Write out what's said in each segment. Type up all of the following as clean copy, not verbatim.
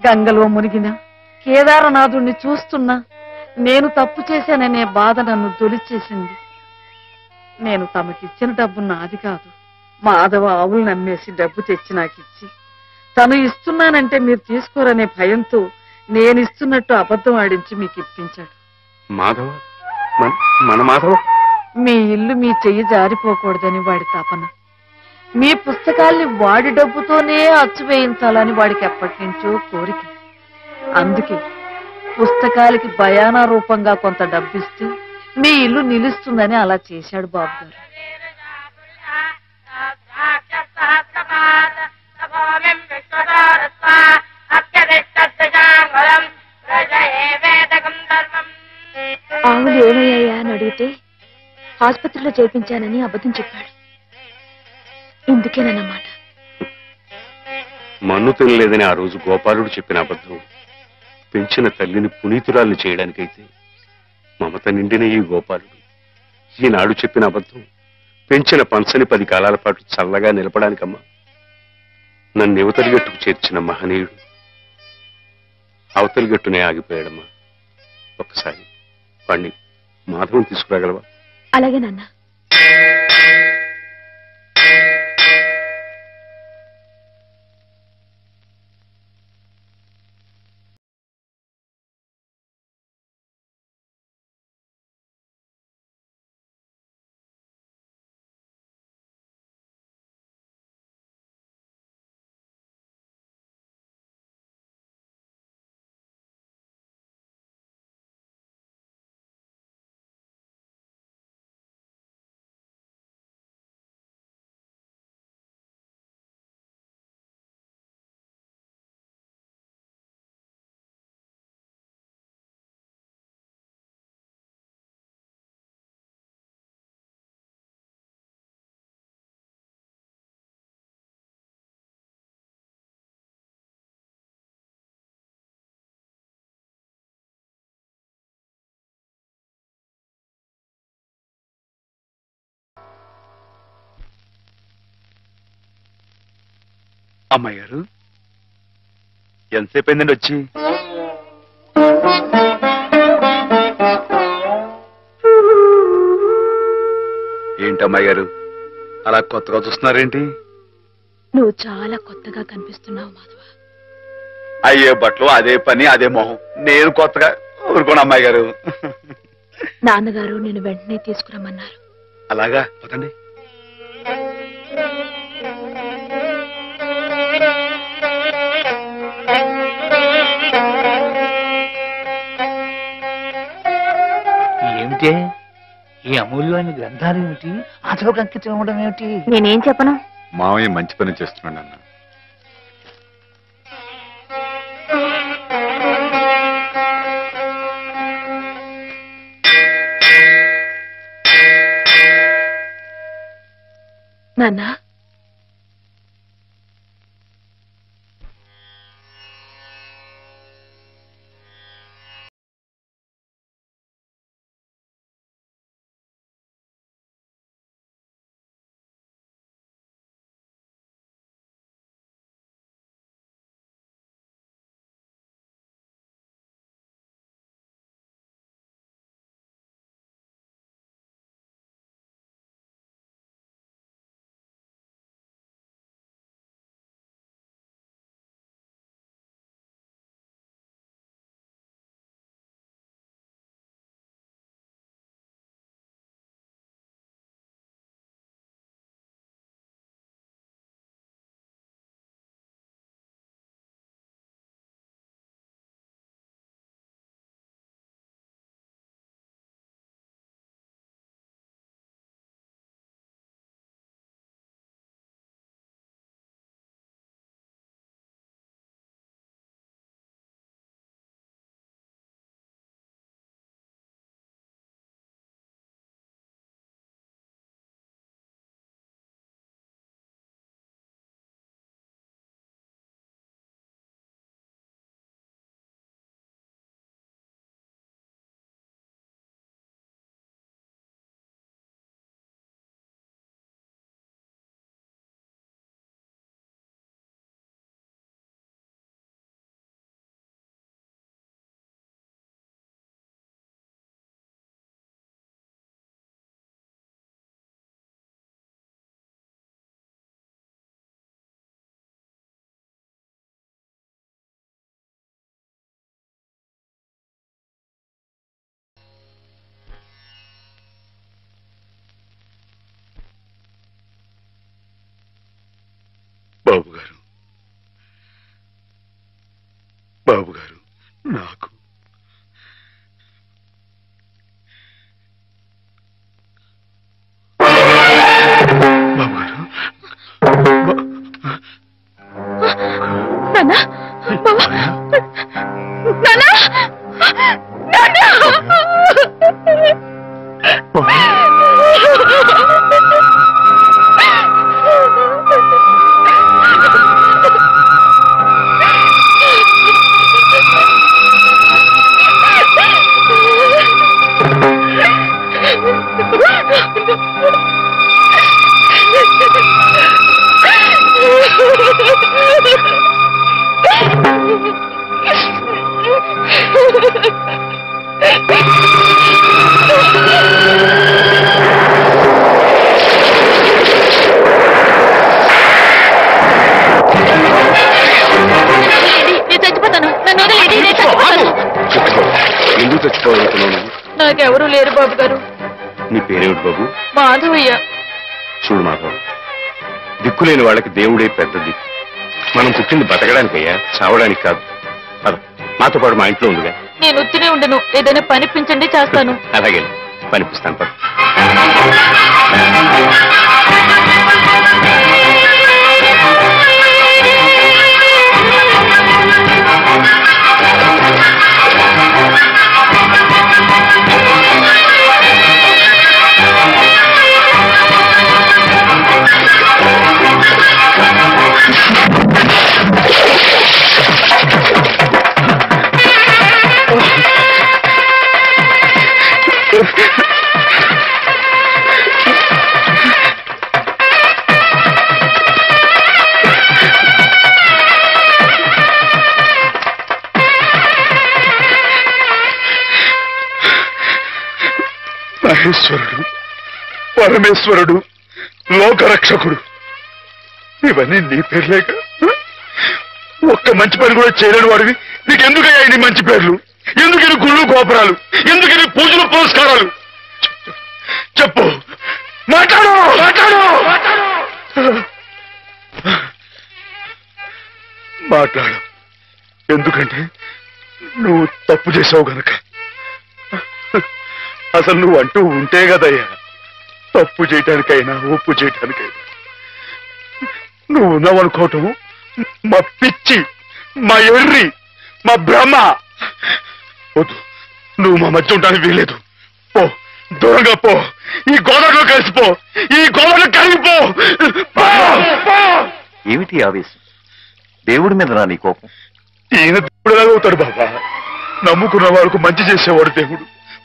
గంగలో మునిగిన కేదారనాథుణ్ణి చూస్తున్నా నేను తప్పు చేశాననే బాధ నన్ను దొలిచేసింది. నేను తమకిచ్చిన డబ్బు నాది కాదు. మాధవ ఆవులు నమ్మేసి డబ్బు తెచ్చి నాకిచ్చి తను ఇస్తున్నానంటే మీరు తీసుకోరనే భయంతో నేను ఇస్తున్నట్టు అబద్ధం ఆడించి మీకు ఇప్పించాడు. మాధవ మన మాధవ మీ ఇల్లు మీ చెయ్యి జారిపోకూడదని వాడి తపన. మీ పుస్తకాల్ని వాడి డబ్బుతోనే అచ్చు వేయించాలని వాడికి ఎప్పటి నుంచో కోరిక. అందుకే పుస్తకాలకి బయానా రూపంగా కొంత డబ్బిస్తే మీ ఇల్లు నిలుస్తుందని అలా చేశాడు బాబు గారు. ఆవులు ఏమయ్యాయా అని అడిగితే ఆసుపత్రిలో చేర్పించానని అబద్ధం చెప్పాడు. ఇందుకేనన్నమాట. మన్ను తినలేదని ఆ రోజు గోపాలుడు చెప్పిన అబద్ధం పెంచిన తల్లిని పునీతురాల్ని చేయడానికైతే మమత నిండిన ఈ గోపాలుడు ఈనాడు చెప్పిన అబద్ధం పెంచిన పంచని 10 కాలాల పాటు చల్లగా నిలపడానికమ్మా. నన్ను యువతలి గట్టుకు చేర్చిన మహనీయుడు అవతలి గట్టునే ఆగిపోయాడమ్మా. ఒక్కసారి పండి మాధవం తీసుకురాగలవా? అలాగే నాన్న. అమ్మాయి గారు ఎంతసేపు అయిందండి వచ్చి? ఏంటమ్మాయి గారు అలా కొత్తగా చూస్తున్నారేంటి? నువ్వు చాలా కొత్తగా కనిపిస్తున్నావు మాధవ. అయ్యే బట్టలు అదే పని అదే మొహం. నేను కొత్తగా ఊరుకోను అమ్మాయి గారు. నాన్నగారు నేను వెంటనే తీసుకురమ్మన్నారు. అలాగా పదండి. ఏమిటే ఈ అమూల్యమైన గ్రంథాలు ఏమిటి? మాధవకు అంకితం ఇవ్వడం ఏమిటి? నేనేం చెప్పను. మావయ్య మంచి పని చేస్తున్నాడు అన్న. నాన్న బాబు గారు నాకు బాబు గారు నాన్నా బావా నాన్నా నాన్నా ఎందుకు చచ్చిపోవాలనుకున్నాను? నాకెవరూ లేరు బాబు గారు. నీ పేరేమిటి బాబు? మాధవయ్య. చూడు మాధవ్, దిక్కులేని వాళ్ళకి దేవుడే పెద్ద దిక్కు. మనం పుట్టింది బతకడానికయ్యా, చావడానికి కాదు. పద, మాతో పాటు మా ఇంట్లో ఉందిగా. నేను ఉత్తినే ఉండను, ఏదైనా పనిపించండి చేస్తాను. అలాగే పనిపిస్తాను. పద. మహేశ్వరుడు, పరమేశ్వరుడు, లోకరక్షకుడు, ఇవన్నీ నీ పేర్లేక? ఒక్క మంచి పని కూడా చేయలేని వాడివి నీకెందుకయ్యా ఇన్ని మంచి పేర్లు? ఎందుకని గుళ్ళు గోపురాలు? ఎందుకని పూజలు పురస్కారాలు? చెప్పు, మాట్లాడు మాట్లాడు మాట్లాడు. ఎందుకంటే నువ్వు తప్పు చేసావు గనక. అసలు నువ్వు అంటూ ఉంటే కదయ్యా తప్పు చేయటానికైనా ఒప్పు చేయటానికైనా. నువ్వు ఉన్నావనుకోవటం మా పిచ్చి, మా ఎర్రి, మా భ్రమ. వద్దు, నువ్వు మా మధ్య ఉండడానికి వీలేదు. పో, దూరంగా పో, ఈ గోదావరిలో కలిసిపో, ఈ గోదావరిలో కలిగిపో. ఏమిటి ఆవేశం? దేవుడి మీద నా నీ కోపం? ఈయన దేవుడు అవుతాడు బాబా. నమ్ముకున్న వాళ్ళకు మంచి చేసేవాడు దేవుడు,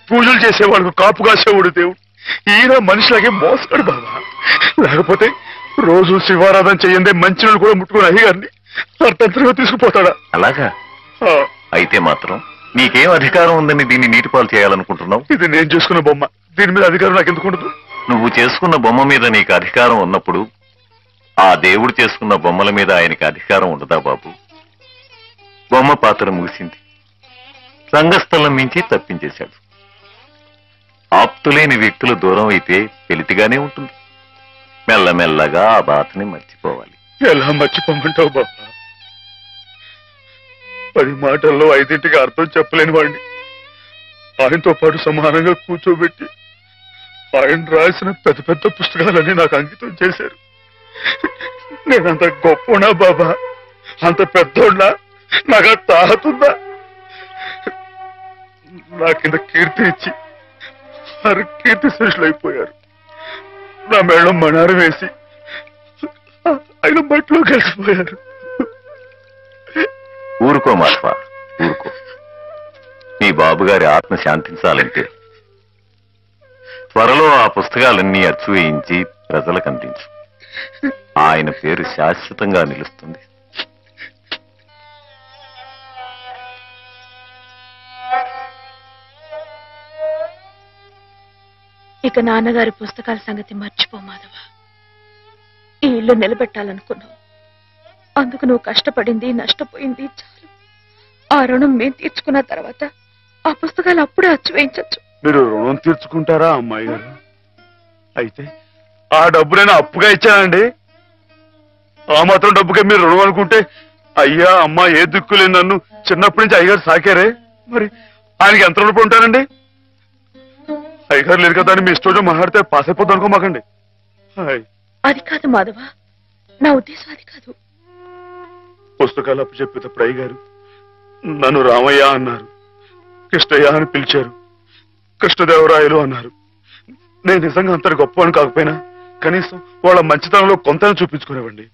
పూజలు చేసేవాళ్ళకు కాపు కాసేవాడు దేవుడు. ఈయన మనుషులకే మోసాడు బాబా. లేకపోతే రోజు శివారాధన చేయందే మంచి కూడా ముట్టుకుని అయ్యగారిని అర్థంతరంగా తీసుకుపోతాడా? అలాగా? అయితే మాత్రం నీకేం అధికారం ఉందని దీన్ని నీటిపాలు చేయాలనుకుంటున్నావు? ఇది నేను చేసుకున్న బొమ్మ, దీని మీద అధికారం నాకు ఎందుకు ఉండదు? నువ్వు చేసుకున్న బొమ్మ మీద నీకు అధికారం ఉన్నప్పుడు ఆ దేవుడు చేసుకున్న బొమ్మల మీద ఆయనకి అధికారం ఉండదా బాబు? బొమ్మ పాత్ర ముగిసింది, రంగస్థలం మించి తప్పించేశాడు. ఆప్తులేని వ్యక్తులు దూరం అయితే వెలితిగానే ఉంటుంది. మెల్లమెల్లగా ఆ బాధని మర్చిపోవాలి. ఎలా మర్చిపోమంటావు బాబా? 10 మాటల్లో 5ంటికి అర్థం చెప్పలేని వాడిని ఆయనతో పాటు సమానంగా కూర్చోబెట్టి ఆయన రాసిన పెద్ద పెద్ద పుస్తకాలన్నీ నాకు అంకితం చేశారు. నేనంత గొప్పనా బాబా? అంత పెద్దోడ్నా? నాకు తాహతుందా? నా కింద కీర్తినిచ్చి వారు కీర్తి శేషులు అయిపోయారు. నా మేళం మణారు వేసి ఆయన బట్టలో కలిసిపోయారు. ఊరుకో మాధవ, ఊరుకో. నీ బాబుగారి ఆత్మ శాంతించాలంటే త్వరలో ఆ పుస్తకాలన్నీ అచ్చు వేయించి ప్రజలకు అందించు. ఆయన పేరు శాశ్వతంగా నిలుస్తుంది. ఇక నాన్నగారి పుస్తకాల సంగతి మర్చిపో మాధవ. ఈ ఇల్లు నిలబెట్టాలనుకున్నావు, అందుకు నువ్వు కష్టపడింది నష్టపోయింది చాలు. ఆ రుణం మేము తీర్చుకున్న తర్వాత ఆ పుస్తకాలు అప్పుడే అచ్చు వేయించచ్చు. మీరు రుణం తీర్చుకుంటారా అమ్మాయి గారు? అయితే ఆ డబ్బు నేను అప్పుగా ఇచ్చానండి. ఆ మాత్రం డబ్బుకే మీరు రుణం అనుకుంటే అయ్యా అమ్మ ఏ దిక్కులేదు నన్ను చిన్నప్పటి నుంచి అయ్యగారు సాకారే, మరి ఆయనకి ఎంత రుణపడి ఉంటానండి? అయ్యగారు లేరు కదా అని మీ ఇష్టం మాట్లాడితే పాస్ అయిపోద్ది అనుకోమాకండి. అది కాదు మాధవ, నా ఉద్దేశం అది కాదు. పుస్తకాలు అప్పు చెప్పేటప్పుడు అయ్యగారు నన్ను రామయ్య అన్నారు, కృష్ణయ్య అని పిలిచారు, కృష్ణదేవరాయలు అన్నారు. నేను నిజంగా అంత గొప్ప అని కాకపోయినా కనీసం వాళ్ళ మంచితనంలో కొంత చూపించుకునేవండి.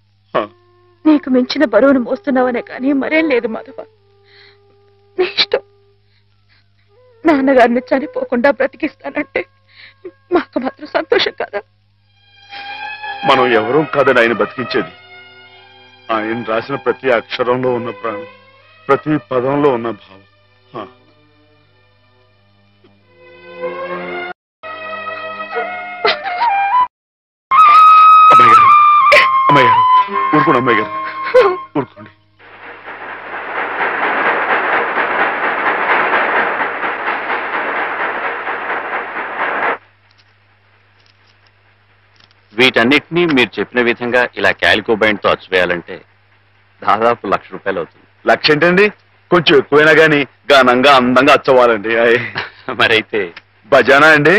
నీకు మించిన బరువును మోస్తున్నావనే కానీ మరేం లేదు మాధవ. నీ ఇష్టం. నాన్నగారిని చనిపోకుండా బ్రతికిస్తానంటే మాకు మాత్రం సంతోషం కాదా? మనం ఎవరూ కాదని ఆయన బతికించేది. ఆయన రాసిన ప్రతి అక్షరంలో ఉన్న ప్రాణం, ప్రతి పదంలో ఉన్న భావం. అమ్మాయి గారు, అమ్మాయి గారు ఊరుకోండి, అమ్మాయి గారు ఊరుకోండి. వీటన్నిటినీ మీరు చెప్పిన విధంగా ఇలా క్యాలికో బైండ్ తో అచ్చువేయాలంటే దాదాపు ₹1,00,000 అవుతుంది. లక్ష ఏంటండి, కొంచెం ఎక్కువైనా గానీ ఘనంగా అందంగా అచ్చవ్వాలండి. మరైతే బజానా అండి.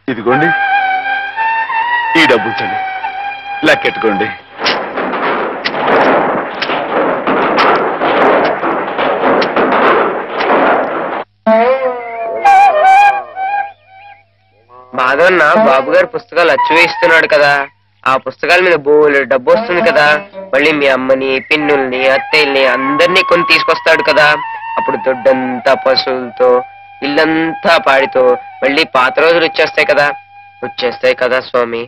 ఇదిగోండి ఈ డబ్బు ఉంచండి, లెక్కెట్టుకోండి. మాధవన్న బాబు గారు పుస్తకాలు అచ్చువేస్తున్నాడు కదా, ఆ పుస్తకాల మీద బోలెడు డబ్బు వస్తుంది కదా. మళ్ళీ మీ అమ్మని, పిన్నుల్ని, అత్తయ్యల్ని అందరినీ కొని తీసుకొస్తాడు కదా. అప్పుడు దొడ్డంతా పశువులతో, ఇల్లంతా పాడితో మళ్ళీ పాత రోజులు వచ్చేస్తాయి కదా స్వామి.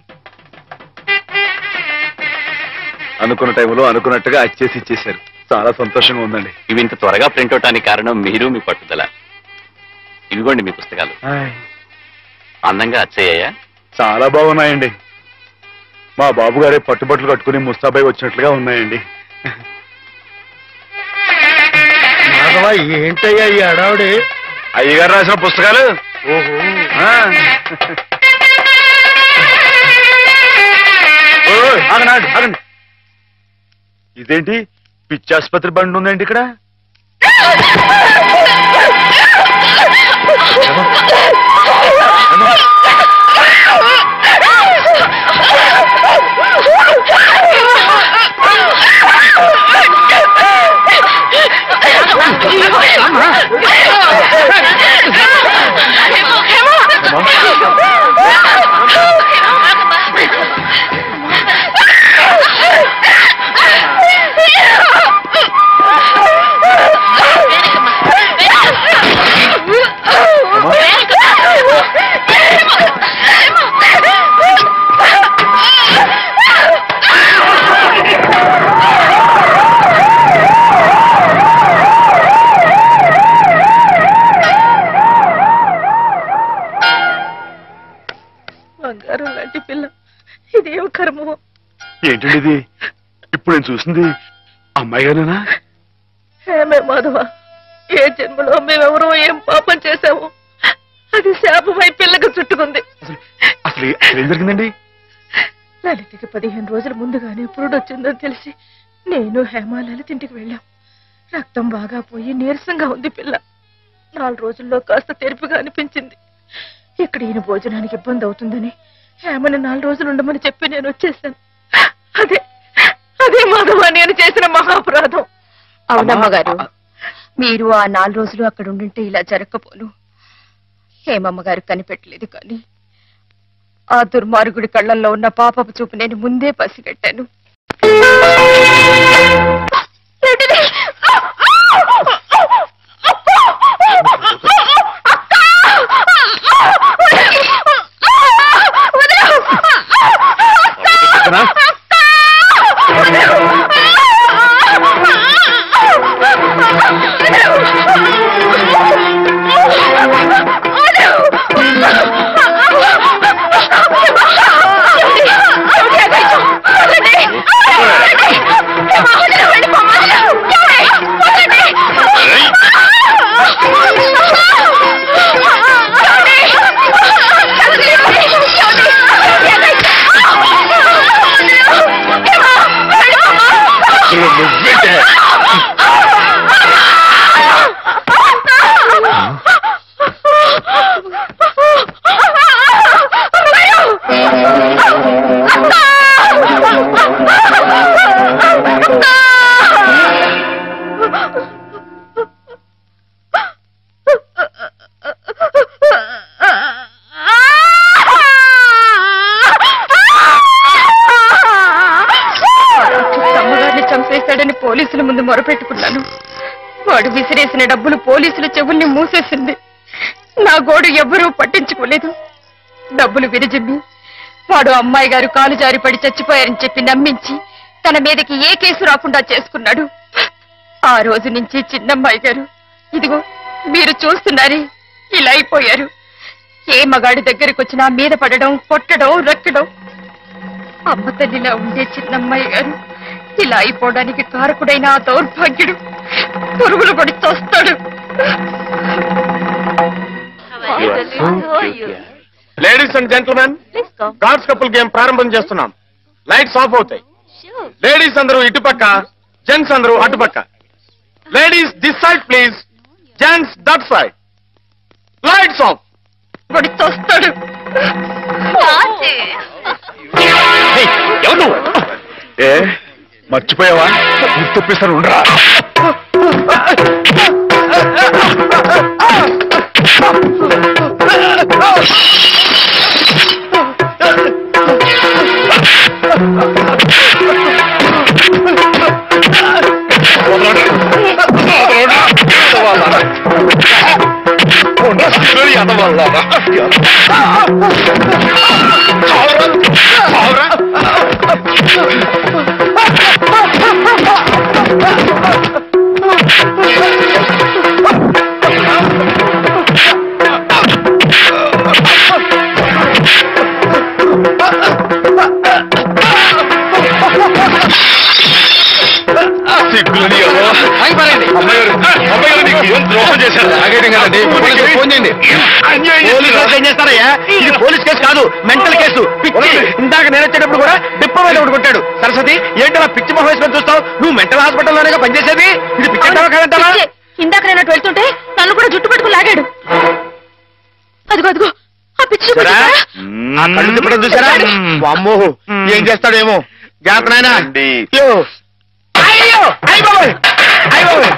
అనుకున్న టైంలో అనుకున్నట్టుగా అచ్చేసి ఇచ్చేశారు. చాలా సంతోషంగా ఉందండి. ఇవి ఇంత త్వరగా ప్రింట్ అవటానికి కారణం మీరు, మీ పట్టుదల. ఇదిగోండి మీ పుస్తకాలు. అందంగా అచ్చయ్యాయా? చాలా బాగున్నాయండి. మా బాబు గారే పట్టుబట్టలు కట్టుకుని ముస్తాబాయి వచ్చినట్లుగా ఉన్నాయండి. ఏంటయ్యా ఈ అడావుడి? అయ్యగారు రాసిన పుస్తకాలు. ఓహో, ఆగండి. ఇదేంటి పిచ్చాసుపత్రి బండి ఉందండి ఇక్కడ? బంగారం లాంటి పిల్ల, ఇదేం కర్మో. ఏంటండి ఇది? ఇప్పుడు నేను చూసింది అమ్మాయి గారేనా? ఏమే మాధవ, ఏ జన్మలో మేమెవరో ఏం పాపం చేశాము, అది శాపమై పిల్లగా చుట్టుకుంది. అసలు ఏం జరిగిందండి? లలితకి 15 రోజుల ముందుగానే పురుడొచ్చిందని తెలిసి నేను హేమ లలిత ఇంటికి వెళ్ళాం. రక్తం బాగా పోయి నీరసంగా ఉంది పిల్ల. 4 రోజుల్లో కాస్త తెరిపిగా అనిపించింది. ఇక్కడ ఈయన భోజనానికి ఇబ్బంది అవుతుందని హేమని 4 రోజులు ఉండమని చెప్పి నేను వచ్చేసాను. అదే మాధవ నేను చేసిన మహాపరాధం. అవునమ్మగారు, మీరు ఆ 4 రోజులు అక్కడ ఉండుంటే ఇలా జరగకపోను. హేమమ్మగారు కనిపెట్టలేదు, కానీ ఆ దుర్మార్గుడి కళ్ళల్లో ఉన్న పాపపు చూపు నేను ముందే పసిగట్టాను. ముందు మొరపెట్టుకున్నాను. వాడు విసిరేసిన డబ్బులు పోలీసుల చెవుల్ని మూసేసింది. నా గోడు ఎవ్వరూ పట్టించుకోలేదు. డబ్బులు విరజిమ్మి వాడు అమ్మాయి గారు కాలు జారి పడి చచ్చిపోయారని చెప్పి నమ్మించి తన మీదకి ఏ కేసు రాకుండా చేసుకున్నాడు. ఆ రోజు నుంచి చిన్నమ్మాయి గారు ఇదిగో మీరు చూస్తున్నారే ఇలా అయిపోయారు. ఏ మగాడి దగ్గరికి వచ్చినా మీద పడడం, కొట్టడం, రక్కడం. అమ్మ తల్లిలా ఉండే చిన్నమ్మాయి గారు ఇలా అయిపోవడానికి కారకుడైన ఆ దౌర్భాగ్యుడు పురుగులు పడి తోస్తాడు. Ladies and gentlemen, gods couple game ప్రారంభం చేస్తున్నాం. లైట్స్ ఆఫ్ అవుతాయి. లేడీస్ అందరూ ఇటుపక్క, జెంట్స్ అందరూ అటుపక్క. Ladies this side please, gents that side. Lights off. పడి తోస్తాడు. ఎవరు ఏ మర్చిపోయావా? గుర్తొప్పిస్తాను ఉండరా. పోలీస్ కేసు కాదు, మెంటల్ కేసు. ఇందాక నేను వచ్చేటప్పుడు కూడా డిప్ప మీద ఒకటి కొట్టాడు. సరస్వతి, ఏంటో పిచ్చి మొహం వేసుకొని చూస్తావు? నువ్వు మెంటల్ హాస్పిటల్లోనే పనిచేసేది. ఇది పిచ్చి కాదంటావా? ఇందాక నేను అటు వెళ్తుంటే నన్ను కూడా జుట్టు పట్టుకుని లాగాడు. అదిగో అదిగో ఆ పిచ్చి కళ్ళు తిప్పడం చూసారా? అమ్మో ఏం చేస్తాడేమో. జాగ్రత్త నాయనా. అయ్యో అయ్యో అయ్య బాబోయ్, అయ్య బాబోయ్.